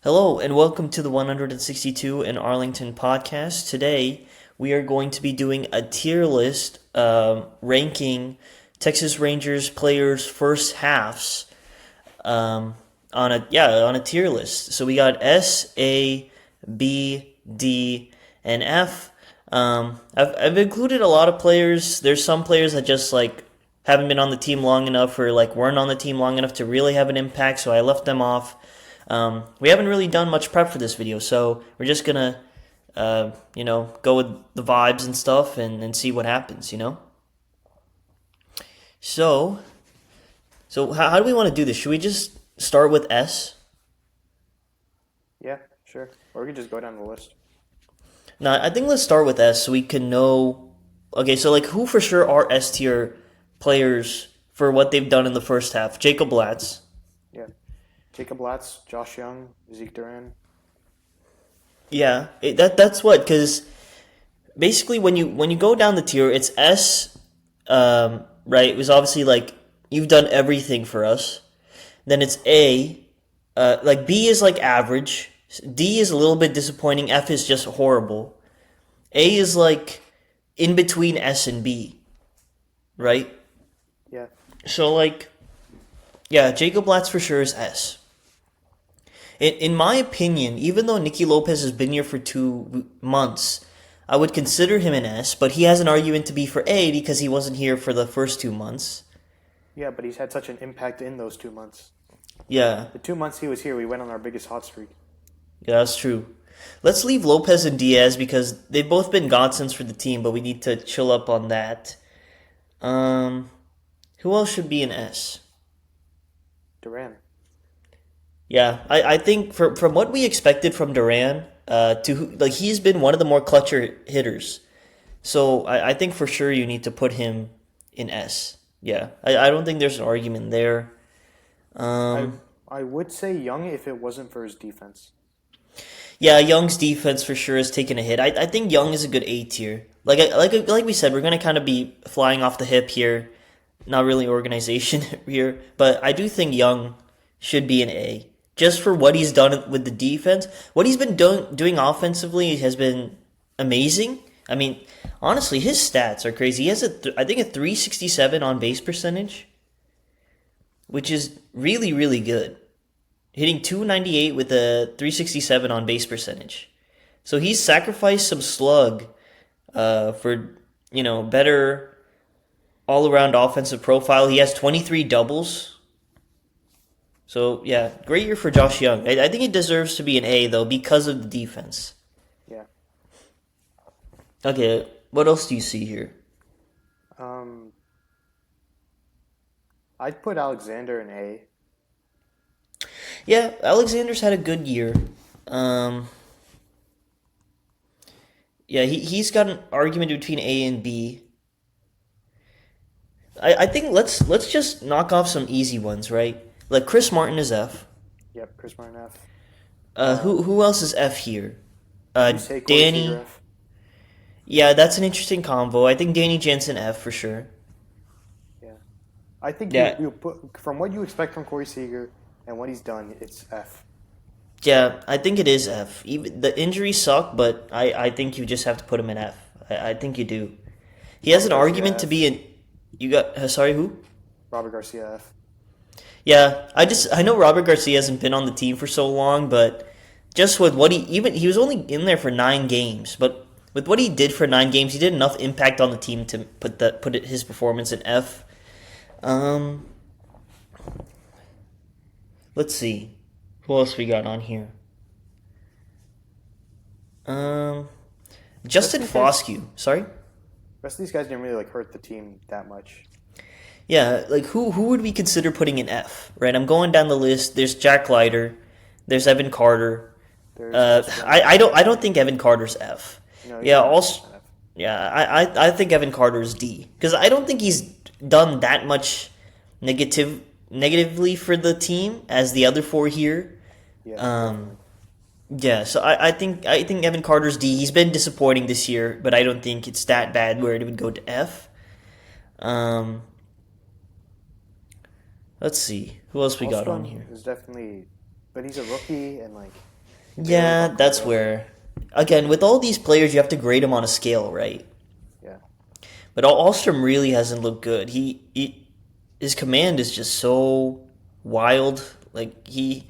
Hello, and welcome to the 162 in Arlington podcast. Today, we are going to be doing a tier list ranking Texas Rangers players' first halves on a tier list. So we got S, A, B, D, and F. I've included a lot of players. There's some players that just haven't been on the team long enough or weren't on the team long enough to really have an impact, so I left them off. We haven't really done much prep for this video, so we're just gonna, go with the vibes and stuff and see what happens. So, how do we want to do this? Should we just start with S? Yeah, sure. Or we could just go down the list. No, I think let's start with S so we can know. Okay, so who for sure are S tier players for what they've done in the first half? Jacob Latz. Yeah. Jacob Latz, Josh Young, Zeke Duran. Yeah, that's what, because basically when you go down the tier, it's S, right? It was obviously you've done everything for us. Then it's A, B is average, D is a little bit disappointing, F is just horrible. A is in between S and B, right? Yeah. So yeah, Jacob Latz for sure is S. In my opinion, even though Nicky Lopez has been here for 2 months, I would consider him an S, but he has an argument to be for A because he wasn't here for the first 2 months. Yeah, but he's had such an impact in those 2 months. Yeah, The 2 months he was here, we went on our biggest hot streak. yeah, that's true. Let's leave Lopez and Diaz because they've both been godsends for the team, but we need to chill up on that. Who else should be an S? Duran. Yeah, I think from what we expected from Duran, he's been one of the more clutcher hitters. So I think for sure you need to put him in S. Yeah, I don't think there's an argument there. I Um, I would say Young if it wasn't for his defense. yeah, Young's defense for sure has taken a hit. I think Young is a good A tier. Like we said, we're gonna kind of be flying off the hip here, not really organization here, but I do think Young should be an A. Just for what he's done with the defense. What he's been doing offensively has been amazing. I mean, honestly, his stats are crazy. He has I think a 367 on base percentage, which is really, really good. Hitting 298 with a 367 on base percentage. So he's sacrificed some slug for, better all around offensive profile. He has 23 doubles. So, yeah, great year for Josh Young. I think he deserves to be an A, though, because of the defense. Yeah. Okay, what else do you see here? Um, I'd put Alexander in A. Yeah, Alexander's had a good year. Um, yeah, he's got an argument between A and B. I think let's just knock off some easy ones, right? Like Chris Martin is F. Yep, Chris Martin F. Who else is F here? Would you say Corey Seager Danny. F? Yeah, that's an interesting combo. I think Danny Jansen F for sure. Yeah. I think Yeah, you put from what you expect from Corey Seager and what he's done, it's F. yeah, I think it is F. Even the injuries suck, but I think you just have to put him in F. I think you do. He has Robert an argument Garcia to F. be in. You got sorry who? Robert Garcia F. Yeah, I know Robert Garcia hasn't been on the team for so long, but just with what he was only in there for 9 games, but with what he did for 9 games, he did enough impact on the team to his performance in F. Um, let's see, who else we got on here? Um, Rest of Justin these guys Foscue. Sorry. Rest of these guys didn't really hurt the team that much. Yeah, who would we consider putting in F? Right, I'm going down the list. There's Jack Leiter. There's Evan Carter. There's Austin Riley. I don't think Evan Carter's F. No, he's Yeah, not also an F. yeah, I think Evan Carter is D because I don't think he's done that much negatively for the team as the other four here. Yeah, Um, definitely. yeah, so I think Evan Carter's D. He's been disappointing this year, but I don't think it's that bad where it would go to F. Um, let's see who else we got on Hallstrom here. is definitely, but he's a rookie and They always Yeah, don't click that's well. where, again, with all these players, you have to grade them on a scale, right? Yeah, But Alstrom really hasn't looked good. His command is just so wild. Like he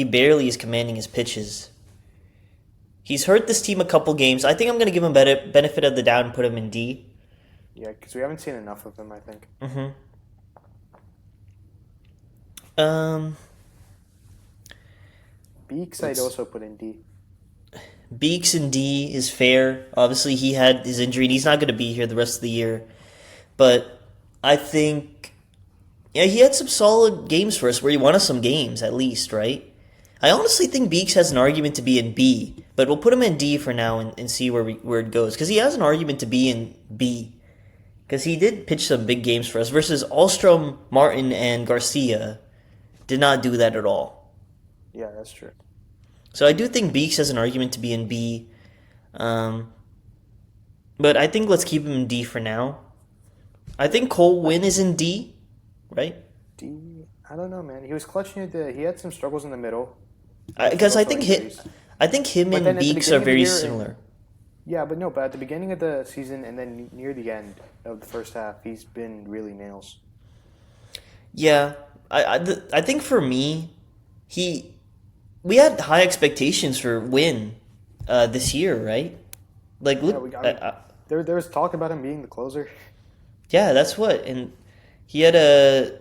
barely is commanding his pitches. He's hurt this team a couple games. I think I'm gonna give him benefit of the doubt and put him in D. yeah, because we haven't seen enough of him. I think Mm-hmm. Um, Beaks I'd let's also put in D. Beeks in D is fair. Obviously, he had his injury and he's not gonna be here the rest of the year. But I think, yeah, he had some solid games for us where he won us some games at least, right? I honestly think Beeks has an argument to be in B, but we'll put him in D for now and see where it goes because he has an argument to be in B because he did pitch some big games for us versus Alstrom, Martin, and Garcia did not do that at all. Yeah, that's true. So I do think Beeks has an argument to be in B, um, but I think let's keep him in D for now. I think Cole But Wynn is in D, right? D, I don't know, man. He was clutching it. He had some struggles in the middle, mostly Because also injuries. I think him But and then at the Beeks are beginning of the very year, and similar. yeah, but no, but at the beginning of the season and then near the end of the first half, he's been really nails. Yeah, I think for me, he we had high expectations for Win this year, right? Like, Yeah, look, I mean, there was talk about him being the closer. yeah, that's what, and he had a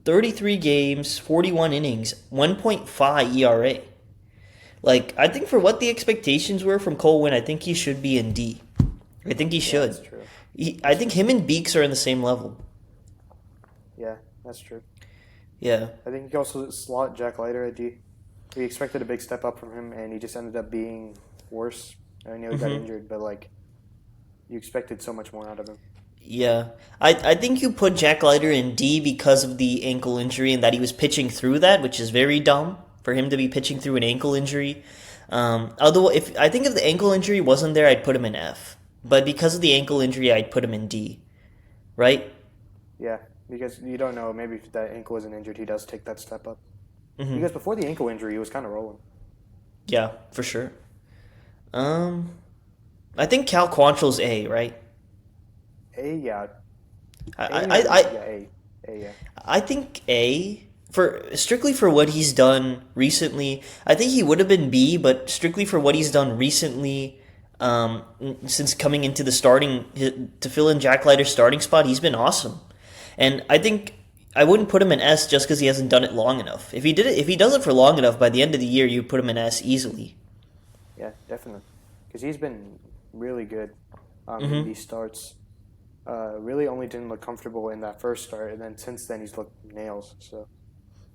33 games, 41 innings, 1.5 ERA. Like, I think for what the expectations were from Cole Win, I think he should be in D. I think he Yeah, that's should. true. I That's think true. him and Beeks are in the same level. Yeah, that's true. Yeah. I think you can also slot Jack Leiter at D. We expected a big step up from him, and he just ended up being worse. I know he got hmm injured, but like you expected so much more out of him. Yeah. I think you put Jack Leiter in D because of the ankle injury and that he was pitching through that, which is very dumb for him to be pitching through an ankle injury. Although if the ankle injury wasn't there, I'd put him in F. But because of the ankle injury, I'd put him in D. Right? Yeah, because you don't know. Maybe if that ankle isn't injured, he does take that step up. hmm Because before the ankle injury, he was kind of rolling. Yeah, for sure. Um, I think Cal Quantrill's A, right? A, yeah. I, A I, or, I, yeah, A. A, yeah. I think A for strictly for what he's done recently. I think he would have been B, but strictly for what he's done recently, um, since coming into the starting to fill in Jack Leiter's starting spot, he's been awesome. And I think I wouldn't put him in S just because he hasn't done it long enough. If he does it for long enough, by the end of the year, you put him in S easily. Yeah, definitely. Because he's been really good in hmm these starts. Really only didn't look comfortable in that first start, and then since then he's looked nails. So,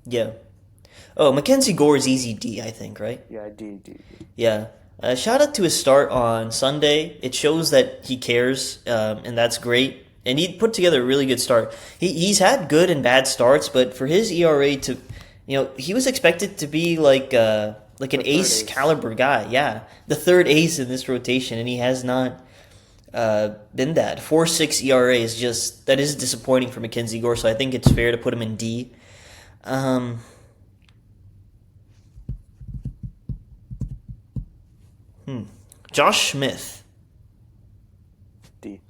Yeah. Oh, Mackenzie Gore is easy D, I think, right? yeah, D, D, D. Yeah. Shout out to his start on Sunday. It shows that he cares, and that's great. And he put together a really good start. He's had good and bad starts, but for his ERA to, he was expected to be like an The third ace ace. caliber guy. Yeah, the third ace in this rotation, and he has not been that. 4.6 ERA is just that is disappointing for Mackenzie Gore. So I think it's fair to put him in D. Um, Josh Smith. D.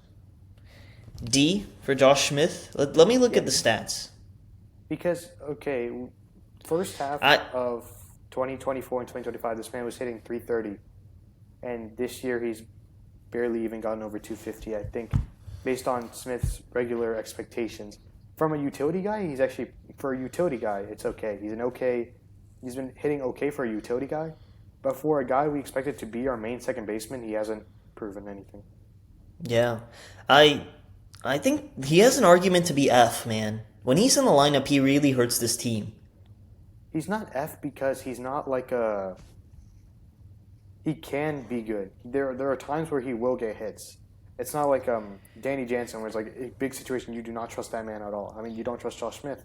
D for Josh Smith. Let me look Yeah, at the stats. because, okay, first half I of 2024 and 2025, this man was hitting 330. And this year he's barely even gotten over 250, I think, based on Smith's regular expectations. From a utility guy, he's actually, for a utility guy, it's okay. He's been hitting okay for a utility guy. But for a guy we expected to be our main second baseman, he hasn't proven anything. yeah, I I think he has an argument to be F, man. When he's in the lineup, he really hurts this team. He's not F because he's not like a. He can be good. There are times where he will get hits. It's not like Danny Jansen, where it's like a big situation. You do not trust that man at all. I mean, you don't trust Josh Smith,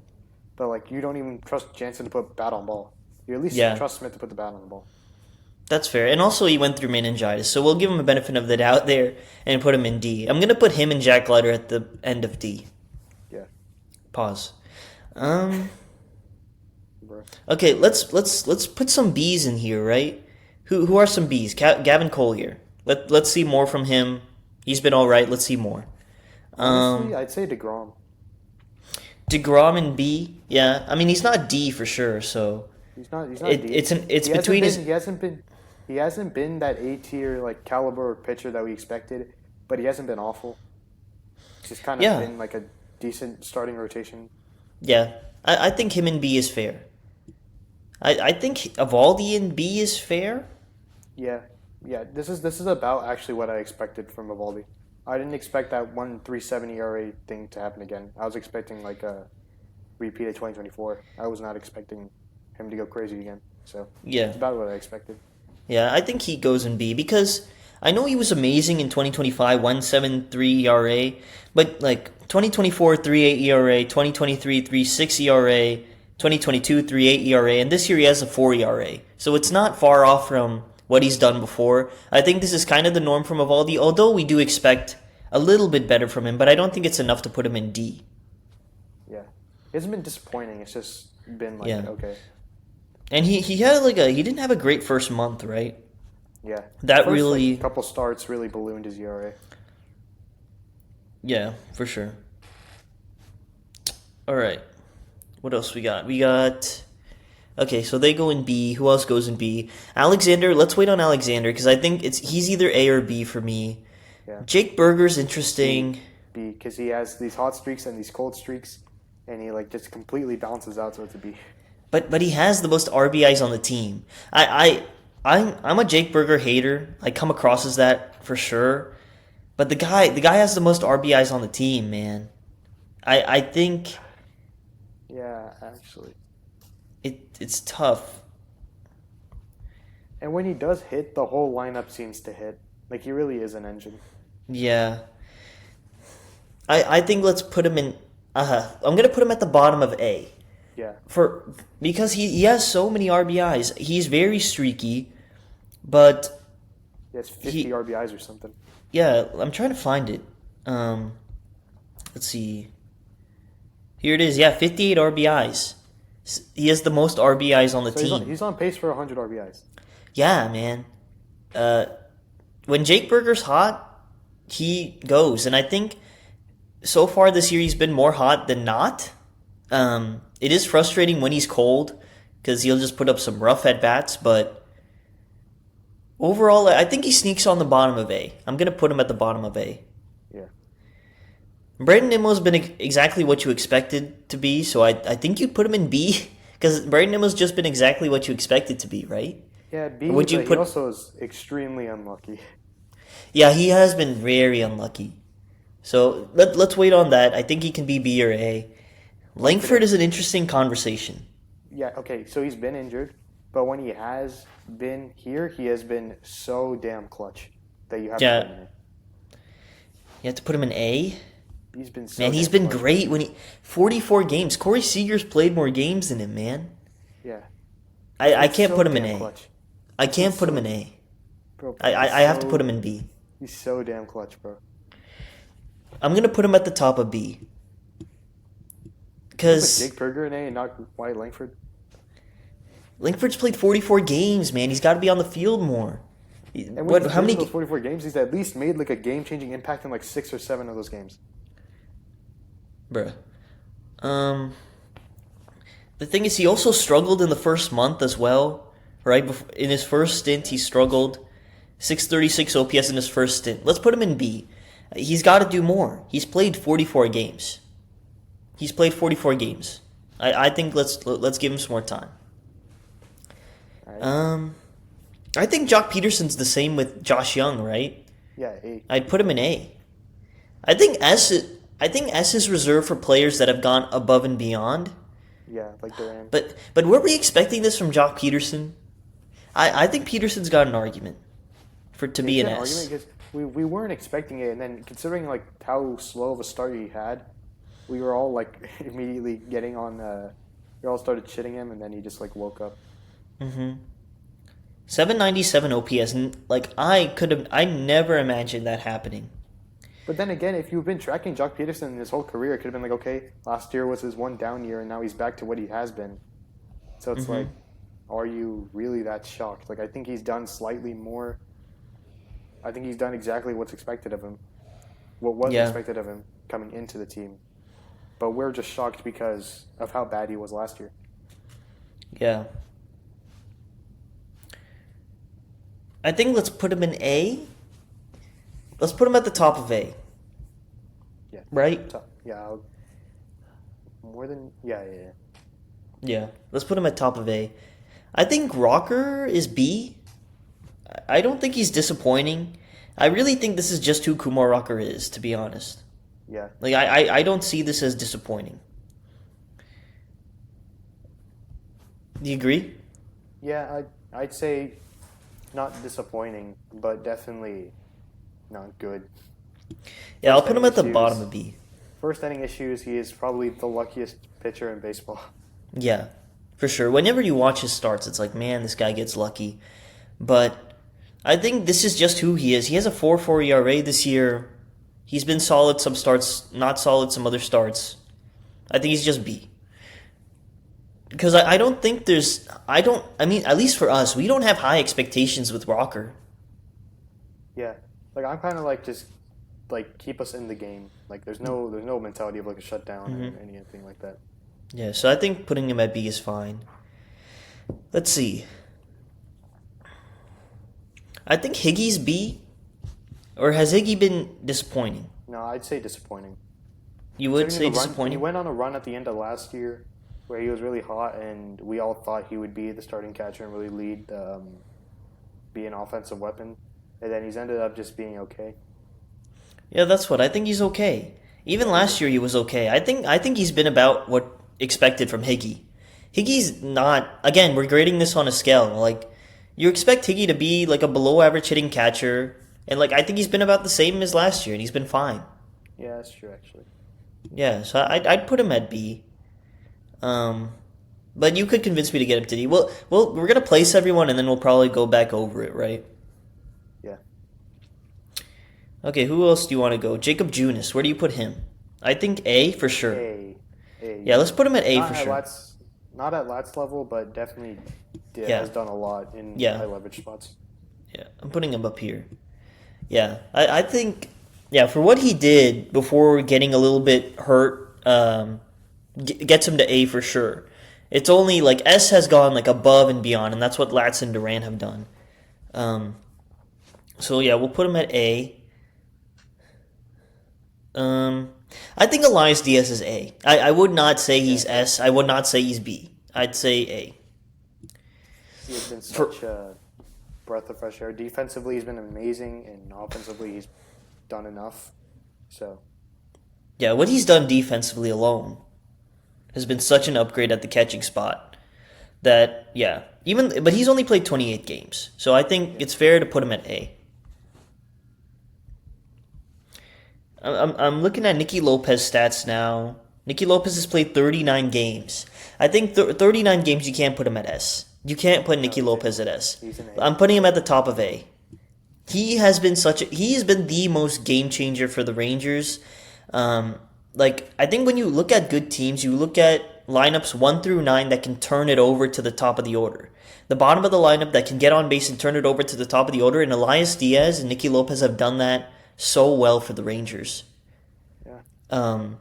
but like you don't even trust Jansen to put bat on ball. You at least Yeah, trust Smith to put the bat on the ball. that's fair. And also, he went through meningitis, so we'll give him a benefit of the doubt there and put him in D. I'm gonna put him and Jack Leiter at the end of D. Yeah, Pause. Um, bro. Okay, let's put some B's in here, right? Who are some B's? Gavin Collier. Let's see more from him. He's been all right. Let's see more. Honestly, Um, I'd say DeGrom. DeGrom and B. Yeah, I mean he's not D for sure. So He's not D. it's He hasn't between been his. he hasn't been that A tier like caliber pitcher that we expected, but he hasn't been awful. He's just kind of Yeah, been like a decent starting rotation. yeah. I think him and B is fair. I think Evaldi and B is fair. Yeah, yeah. This is about actually what I expected from Evaldi. I didn't expect that 1.37 ERA thing to happen again. I was expecting like a repeat of 2024. I was not expecting him to go crazy again. So Yeah, it's about what I expected. yeah. I think he goes in B because I know he was amazing in 2025, 1.73 ERA, but like 2024, 3.8 ERA, 2023, 3.6 ERA, 2022, 3.8 ERA, and this year he has a 4 ERA. So it's not far off from what he's done before. I think this is kind of the norm from Evaldi, although we do expect a little bit better from him, but I don't think it's enough to put him in D. Yeah, it hasn't been disappointing. It's just been like Yeah. okay, And he had like he didn't have a great first month, right? yeah. The That first like really, couple starts really ballooned his ERA. yeah, for sure. All right. What else we got? We got okay, so they go in B. Who else goes in B? Alexander. Let's wait on Alexander because I think he's either A or B for me. Yeah, Jake Berger's B, interesting, B, because he has these hot streaks and these cold streaks, and he like just completely balances out, so it's a B. but he has the most RBIs on the team. I'm a Jake Berger hater. I come across as that for sure. But the guy has the most RBIs on the team, man. I think Yeah, actually. it's tough. And when he does hit, the whole lineup seems to hit. Like he really is an engine. Yeah. I think let's put him in. I'm gonna put him at the bottom of A Yeah. for because he has so many RBIs. He's very streaky, but He has 50 he RBIs or something. yeah. I'm trying to find it. Um, let's see. Here it is. Yeah, 58 RBIs. He has the most RBIs on the So he's team. he's on pace for 100 RBIs. Yeah, man. Uh, when Jake Berger's hot, he goes, and I think so far this year he's been more hot than not. It is frustrating when he's cold because he'll just put up some rough at bats, but overall, I think he sneaks on the bottom of A. I'm gonna put him at the bottom of A. Yeah. Brandon Nimmo's been exactly what you expected to be, so I think you'd put him in B because Brandon Nimmo's just been exactly what you expected to be, right? Yeah, B, Or would you but he put? also is extremely unlucky. Yeah, he has been very unlucky. So let's wait on that. I think he can be B or A. Langford is an interesting conversation. Yeah, okay, so he's been injured, but when he has been here, he has been so damn clutch that you have to put him Yeah, in. you have to put him in A. He's been so Man, he's damn been clutch. great when he 44 games. Corey Seager's played more games than him, man. Yeah. I He's can't so put him in damn A. clutch. I can't He's put him so in A. bro, I have to put him in B. he's so damn clutch, bro. I'm gonna put him at the top of B You put because Jake Berger in A and not Wyatt Langford. Langford's played 44 games, man. He's got to be on the field more. And when What? he's How played in many? those 44 games, he's at least made like a game-changing impact in like 6 or 7 of those games. Bruh. Um. The thing is, he also struggled in the first month as well, right? In his first stint, he struggled. 636 OPS in his first stint. Let's put him in B. He's got to do more. He's played 44 games. He's played 44 games. I think let's give him some more time. All right. I think Jock Peterson's the same with Josh Young, right? Yeah, A. I'd put him in A. I think S is reserved for players that have gone above and beyond. Yeah, like Duran. But were we expecting this from Jock Peterson? I think Peterson's got an argument for to be It's an an S. argument because we weren't expecting it, and then considering like how slow of a start he had, we were all like immediately getting on. We all started shitting him, and then he just like woke up. 797 OPS. Like I never imagined that happening. But then again, if you've been tracking Jock Peterson his whole career, it could have been like, okay, last year was his one down year, and now he's back to what he has been. So it's Mm-hmm. like, are you really that shocked? Like, I think he's done slightly more. I think he's done exactly what's expected of him, what was Yeah, expected of him coming into the team. But we're just shocked because of how bad he was last year. yeah. I think let's put him in A. Let's put him at the top of A, Yeah, right? yeah, more than yeah. Yeah, let's put him at top of A. I think Rocker is B. I don't think he's disappointing. I really think this is just who Kumar Rocker is, to be honest. Yeah, Like I don't see this as disappointing. Do you agree? yeah. I'd say not disappointing, but definitely not good. Yeah, I'll First put him inning at the bottom issues. of B. First inning issues. He is probably the luckiest pitcher in baseball. Yeah, for sure. Whenever you watch his starts, it's like, man, this guy gets lucky. But I think this is just who he is. He has a 4.4 ERA this year. He's been solid some starts, not solid some other starts. I think he's just B. Because I don't think there's. I mean, at least for us, we don't have high expectations with Rocker. Yeah, like I'm kind of like just like keep us in the game. Like there's no mentality of like a shutdown or anything like that. Yeah, so I think putting him at B is fine. Let's see. I think Higgy's B. Or has Higgy been disappointing? No, I'd say disappointing. You would Considering say the run, he disappointing? went on a run at the end of last year where he was really hot, and we all thought he would be the starting catcher and really lead, be an offensive weapon. And then he's ended up just being okay. Yeah, that's what I think. He's okay. Even Yeah, last year he was okay. I think he's been about what expected from Higgy. Higgy's not. Again, we're grading this on a scale. Like you expect Higgy to be like a below average hitting catcher, and like I think he's been about the same as last year, and he's been fine. yeah, that's true actually. Yeah, so I'd put him at B. Um, but you could convince me to get him to D. Well, we're gonna place everyone, and then we'll probably go back over it, right? Yeah, Okay, who else do you want to go? Jacob Junis, where do you put him? I think A for sure. A, Yeah, A. let's put him at A Not for at sure. Lats, not at Lats level, but definitely Yeah, has done a lot in yeah, high leverage spots. yeah. I'm putting him up here. Yeah, I think, yeah, for what he did before getting a little bit hurt, gets him to A for sure. It's only like S has gone like above and beyond, and that's what Latz and Duran have done. Um, so yeah, we'll put him at A. Um, I think Elias Diaz is A. I would not say Yeah, he's S. I would not say he's B. I'd say A. he has been For such a breath of fresh air. Defensively, he's been amazing, and offensively, he's done enough. So yeah, what he's done defensively alone has been such an upgrade at the catching spot that yeah, even but he's only played 28 games, so I think yeah, it's fair to put him at A. I'm looking at Nicky Lopez stats now. Nicky Lopez has played 39 games. I think 39 games you can't put him at S. You can't put no, Nicky Lopez at S. he's an A. I'm putting him at the top of A. He has been the most game changer for the Rangers. Like I think when you look at good teams, you look at lineups 1 through 9 that can turn it over to the top of the order. The bottom of the lineup that can get on base and turn it over to the top of the order, and Elias Diaz and Nicky Lopez have done that so well for the Rangers. Yeah, Um,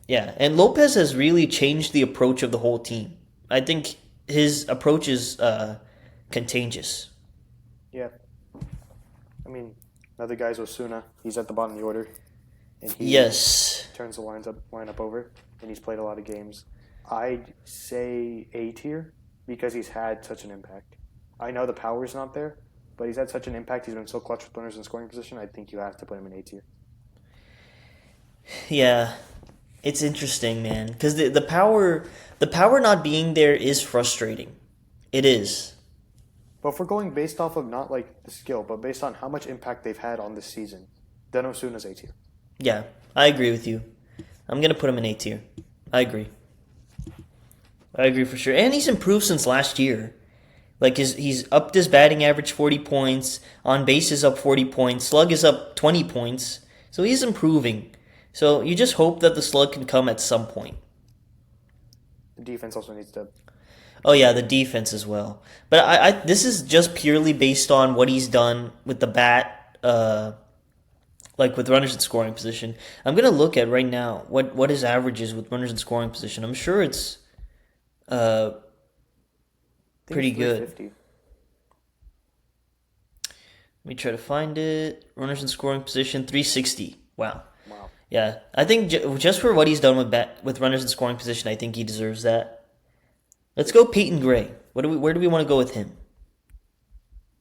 yeah, and Lopez has really changed the approach of the whole team. I think his approach is contagious. yeah. I mean, another guy's Osuna. He's at the bottom of the order, and he Yes. turns the lineup over, and he's played a lot of games. I'd say A tier because he's had such an impact. I know the power's not there, but he's had such an impact. He's been so clutch with runners in scoring position. I think you have to put him in A tier. Yeah, it's interesting, man, because the power not being there is frustrating. It is. But if we're going based off of not like the skill, but based on how much impact they've had on this season, then Osuna's A tier. Yeah, I agree with you. I'm gonna put him in A tier. I agree. I agree for sure, and he's improved since last year. Like he's upped his batting average 40 points, on base is up 40 points, slug is up 20 points. So he's improving. So you just hope that the slug can come at some point. The defense also needs to Oh yeah, the defense as well. But I this is just purely based on what he's done with the bat, like with runners in scoring position. I'm gonna look at right now what his average is with runners in scoring position. I'm sure it's uh I think pretty it's good. 350. Let me try to find it. Runners in scoring position, 360. Wow. Wow. Yeah, I think just for what he's done with runners in scoring position, I think he deserves that. Let's go Peyton Gray. Where do we want to go with him?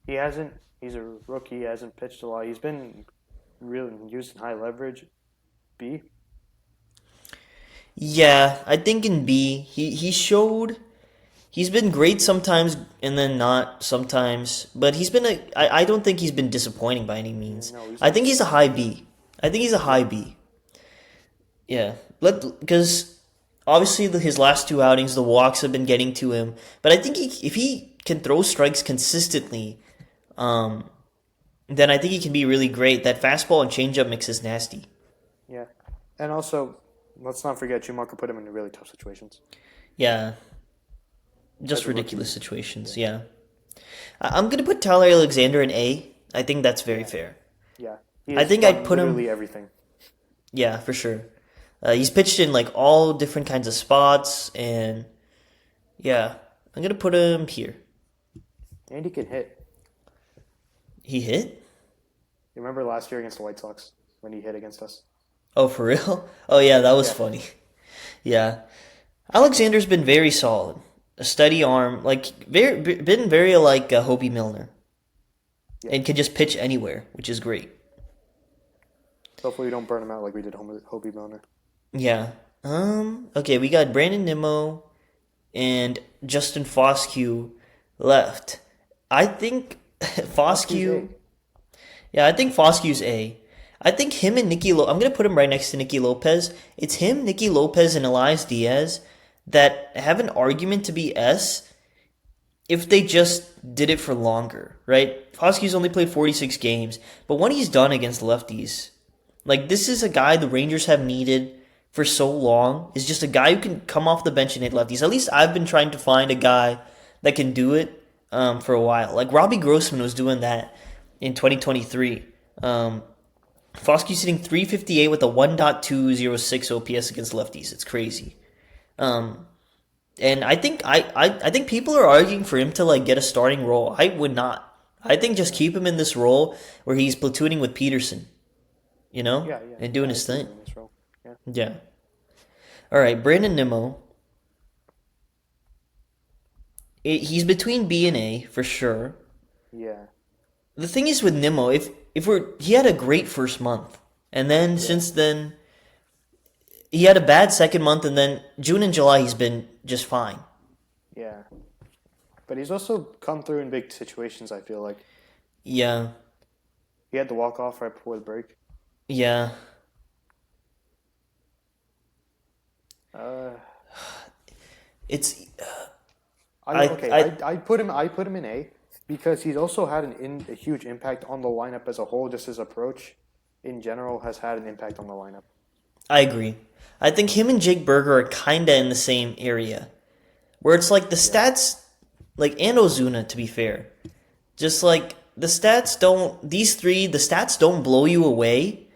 He hasn't. He's a rookie. He hasn't pitched a lot. He's been really using high leverage. B. Yeah, I think in B, he showed he's been great sometimes and then not sometimes, but I don't think he's been disappointing by any means. No, he's I not. think he's a high B. I think he's a high B. Yeah, because obviously his last two outings, the walks have been getting to him, but I think if he can throw strikes consistently, um, then I think he can be really great. That fastball and changeup mix is nasty. Yeah, and also let's not forget Schumacher put him in really tough situations Yeah, as just a rookie. ridiculous situations. Yeah, Yeah, I'm gonna put Tyler Alexander in A. I think that's very yeah, fair. yeah. He I has think I'd done put him. literally everything. Yeah, for sure. He's pitched in like all different kinds of spots, and yeah, I'm gonna put him here. And he can hit. He hit? You remember last year against the White Sox when he hit against us? Oh, for real? Oh, yeah, that was Yeah, funny. Yeah, Alexander's been very solid. A steady arm, like been very like Hobie Milner, yeah. and can just pitch anywhere, which is great. Hopefully we don't burn him out like we did Hobie Milner. Yeah. Okay, we got Brandon Nimmo and Justin Foscue left. I think Husky's A. Foscue. Yeah, I think Foscue's A. I think him and I'm gonna put him right next to Nicky Lopez. It's him, Nicky Lopez, and Elias Diaz that have an argument to be S if they just did it for longer, right? Foscue's only played 46 games, but what he's done against lefties, like this is a guy the Rangers have needed for so long. Is just a guy who can come off the bench and hit lefties. At least I've been trying to find a guy that can do it for a while. Like Robbie Grossman was doing that in 2023. Foscue's hitting 358 with a 1.206 OPS against lefties. It's crazy. Um, and I think people are arguing for him to like get a starting role. I would not. I think just keep him in this role where he's platooning with Peterson, Yeah, yeah. and doing I his agree thing. in this role. Yeah. Yeah. All right, Brandon Nimmo. He's between B and A for sure. Yeah. The thing is with Nimmo, if he had a great first month, and then Yeah. since then he had a bad second month, and then June and July he's been just fine. Yeah. But he's also come through in big situations, I feel like. Yeah, He had the walk off right before the break. yeah. Uh, It's I I okay. I I put him in A because he's also had a huge impact on the lineup as a whole. Just his approach in general has had an impact on the lineup. I agree. I think him and Jake Berger are kinda in the same area, where it's like the Yeah. stats, like and Ozuna, to be fair, just like the stats don't. These three, the stats don't blow you away,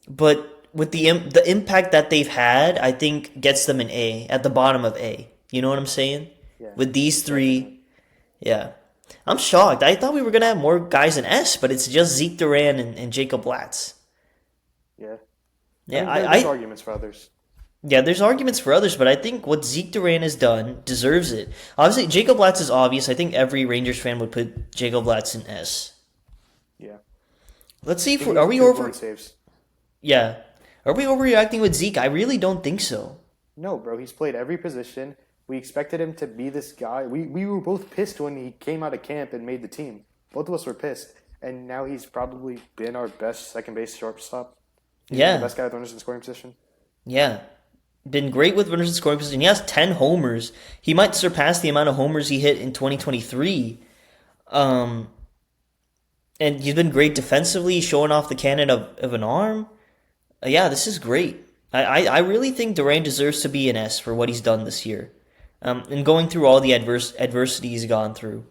but with the impact that they've had, I think gets them an A at the bottom of A. You know what I'm saying? Yeah, With these definitely. three, yeah. I'm shocked. I thought we were gonna have more guys in S, but it's just Zeke Duran and Jacob Latz. Yeah. I Yeah, mean, there's I arguments for others. yeah, there's arguments for others, but I think what Zeke Duran has done deserves it. Obviously, Jacob Latz is obvious. I think every Rangers fan would put Jacob Latz in S. Yeah. Let's see I if think are he's we two over. blown saves. Yeah, are we overreacting with Zeke? I really don't think so. No, bro. He's played every position. We expected him to be this guy. We were both pissed when he came out of camp and made the team. Both of us were pissed. And now he's probably been our best second base shortstop. He's been the Yeah, best guy with runners in scoring position. yeah, been great with runners in scoring position. He has 10 homers. He might surpass the amount of homers he hit in 2023. Um, and he's been great defensively, showing off the cannon of an arm. Yeah, this is great. I really think Duran deserves to be an S for what he's done this year. and going through all the adversity he's gone through.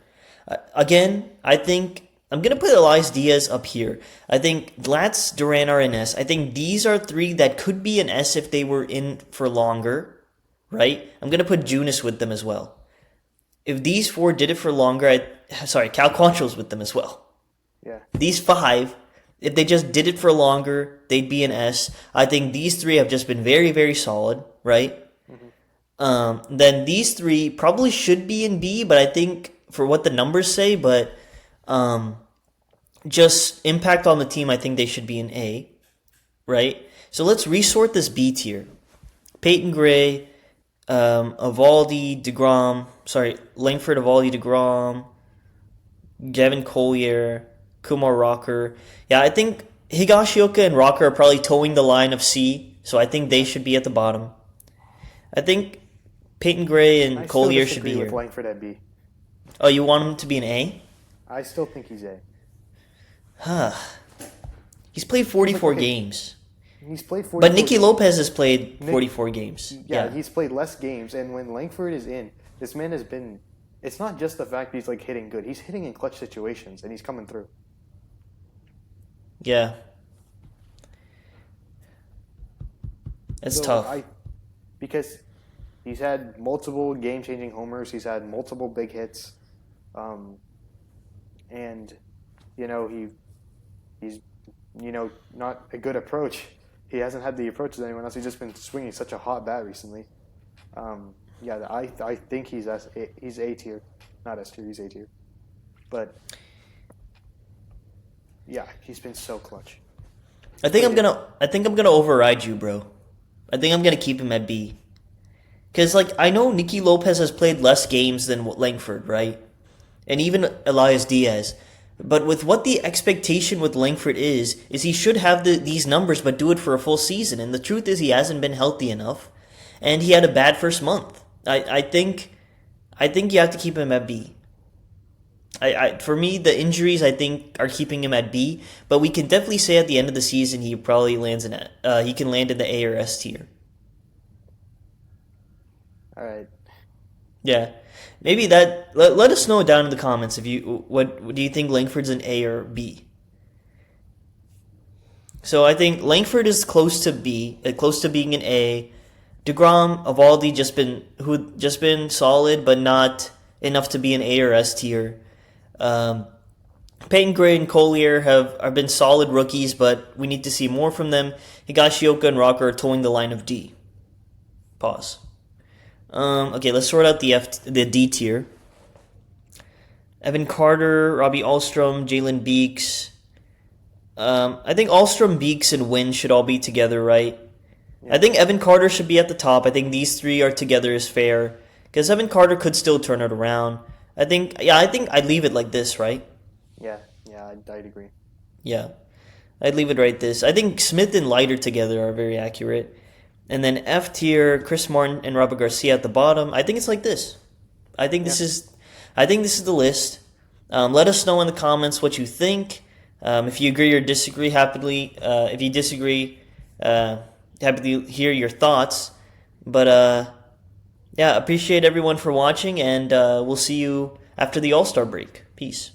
Again, I think I'm gonna put Elias Diaz up here. I think Glatz, Duran are an S. I think these are three that could be an S if they were in for longer, right? I'm gonna put Junis with them as well. If these four did it for longer, Cal Quantrill's with them as well. Yeah. These five, if they just did it for longer, they'd be an S. I think these three have just been very, very solid, right? Then these three probably should be in B, but I think for what the numbers say, but just impact on the team, I think they should be in A, right? So let's resort this B tier. Peyton Gray, Langford, Evaldi, DeGrom, Devin Collier, Kumar Rocker. Yeah, I think Higashioka and Rocker are probably towing the line of C, so I think they should be at the bottom. I think Peyton Gray and Collier should be here. With Langford at B. Oh, you want him to be an A? I still think he's A. He's played 44 games. He's played 44 But Nicky Lopez has played 44 games. Yeah, he's played less games, and when Langford is in, this man has been... It's not just the fact he's like hitting good. He's hitting in clutch situations, and he's coming through. Yeah. It's tough. Because he's had multiple game-changing homers. He's had multiple big hits. And, he's not a good approach. He hasn't had the approach as anyone else. He's just been swinging such a hot bat recently. I think he's A tier, not S tier. He's A tier, but yeah, he's been so clutch. I think I'm gonna override you, bro. I think I'm gonna keep him at B. Cause I know Nicky Lopez has played less games than Langford, right? And even Elias Diaz. But with what the expectation with Langford is he should have these numbers but do it for a full season. And the truth is he hasn't been healthy enough. And he had a bad first month. I think you have to keep him at B. For me, the injuries I think are keeping him at B. But we can definitely say at the end of the season he probably he can land in the A or S tier. All right. Yeah. Maybe that. Let us know down in the comments if what do you think Langford's an A or B. So I think Langford is close to B, close to being an A. DeGrom, Evaldi just been solid, but not enough to be an A or S tier. Peyton Gray and Collier have been solid rookies, but we need to see more from them. Higashioka and Rocker are towing the line of D. Pause. Okay, let's sort out the D tier. Evan Carter, Robbie Alstrom, Jalen Beeks. I think Alstrom, Beeks, and Wynn should all be together, right? Yeah. I think Evan Carter should be at the top. I think these three are together is fair. Because Evan Carter could still turn it around. I think I'd leave it like this, right? Yeah, I'd agree. Yeah, I'd leave it right this. I think Smith and Leiter together are very accurate. And then F tier, Chris Martin and Robert Garcia at the bottom. I think it's like this. I think this is the list. Let us know in the comments what you think. If you agree or disagree, if you disagree, happy to hear your thoughts. But appreciate everyone for watching, and we'll see you after the All-Star break. Peace.